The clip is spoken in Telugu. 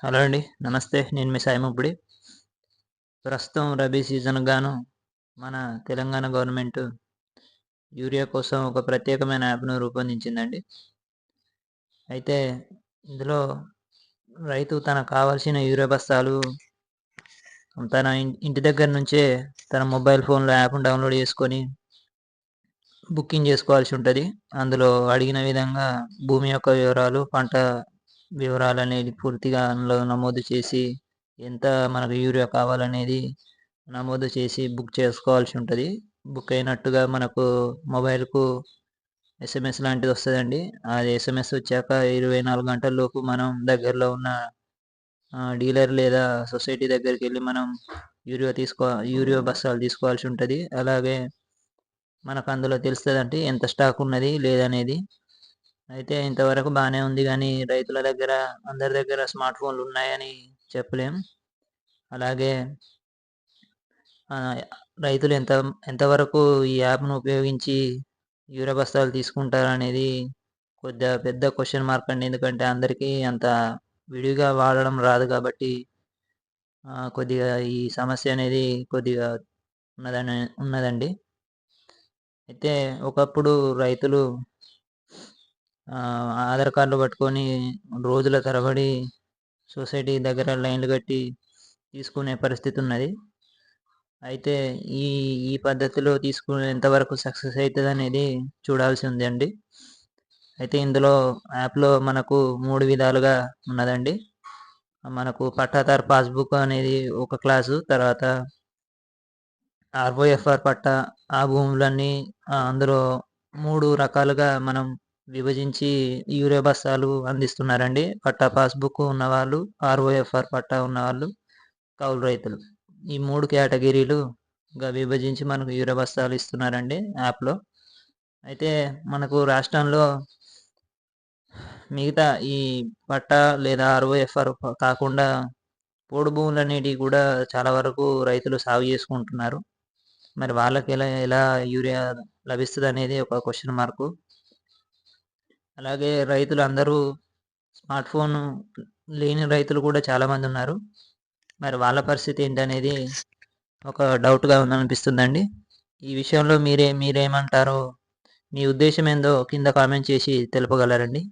హలో అండి. నమస్తే. నేను మీ సాయి ముప్పుడు. ప్రస్తుతం రబీ సీజన్‌కి గాను మన తెలంగాణ గవర్నమెంట్ యూరియా కోసం ఒక ప్రత్యేకమైన యాప్‌ను రూపొందించిందండి. అయితే ఇందులో రైతు తనకు కావాల్సిన యూరియా బస్తాలు తన ఇంటి దగ్గర నుంచే తన మొబైల్ ఫోన్‌లో యాప్‌ని డౌన్‌లోడ్ చేసుకొని బుకింగ్ చేసుకోవాల్సి ఉంటది. అందులో అడిగిన విధంగా భూమి యొక్క వివరాలు, పంట వివరాలనేది పూర్తిగా అందులో నమోదు చేసి, ఎంత మనకు యూరియా కావాలనేది నమోదు చేసి బుక్ చేసుకోవాల్సి ఉంటది. బుక్ అయినట్టుగా మనకు మొబైల్‌కు ఎస్ఎంఎస్ లాంటిదొస్తదండి. అది ఎస్ఎంఎస్ వచ్చాక 24 గంటల్లోపు మనం దగ్గరలో ఉన్న డీలర్ లేదా సొసైటీ దగ్గరికెళ్ళి మనం యూరియా బస్తాలు తీసుకోవాల్సి ఉంటది. అలాగే మనకు అందులో తెలుస్తదండి ఎంత స్టాక్ ఉన్నది లేదనేది. అయితే ఇంతవరకు బానే ఉంది గానీ, రైతుల దగ్గర అందరి దగ్గర స్మార్ట్ ఫోన్‌లు ఉన్నాయని చెప్పలేం. అలాగే ఆహ్, రైతులు ఎంతవరకు ఈ యాప్‌ను ఉపయోగించి యూరియా బస్తాలు తీసుకుంటారనేది కొద్దిగా పెద్ద క్వెషన్ మార్క్ అండి. ఎందుకంటే అందరికీ అంత విడిగా వాడడం రాదు కాబట్టి కొద్దిగా ఈ సమస్య అనేది కొద్దిగా ఉన్నదండి. అయితే ఒకప్పుడు రైతులు ఆధార్ కార్డులు పట్టుకొని రోజుల తరబడి సొసైటీ దగ్గర లైన్‌లు కట్టి తీసుకునే పరిస్థితి ఉన్నది. అయితే ఈ ఈ పద్ధతిలో తీసుకుని ఎంతవరకు సక్సెస్ అయితదనేది చూడాల్సి ఉందండి. అయితే ఇందులో యాప్‌లో మనకు 3 విధాలుగా ఉన్నదండి. మనకు పట్టాదారు పాస్‌బుక్ అనేది ఒక క్లాసు. తర్వాత ఆర్ఓఎఫ్ఆర్ పట్టా ఆ భూములన్నీ అందులో 3 రకాలుగా మనం విభజించి యూరియా బస్తాలు అందిస్తున్నారండి. పట్టా పాస్‌బుక్ ఉన్నవాళ్ళు, ఆర్ఓఎఫ్ఆర్ పట్టా ఉన్నవాళ్ళు, కౌలు రైతులు. ఈ 3 కేటగిరీలుగా విభజించి మనకు యూరియా బస్తాలు ఇస్తున్నారండి యాప్‌లో. అయితే మనకు రాష్ట్రంలో మిగతా ఈ పట్టా లేదా ఆర్ఓఎఫ్ఆర్ కాకుండా పోడు భూములనేటివి కూడా చాలా వరకు రైతులు సాగు చేసుకుంటున్నారు. మరి వాళ్ళకి ఎలా ఎలా యూరియా లభిస్తదనేది ఒక క్వెషన్ మార్కు. అలాగే రైతులందరూ స్మార్ట్ ఫోను లేని రైతులు కూడా చాలామందున్నారు. మరి వాళ్ళ పరిస్థితి ఏంటనేది ఒక డౌట్‌గా ఉందనిపిస్తుందండి. ఈ విషయంలో మీరేమంటారో మీ ఉద్దేశ్యం ఏందో కింద కామెంట్ చేసి తెలుపగలరండి?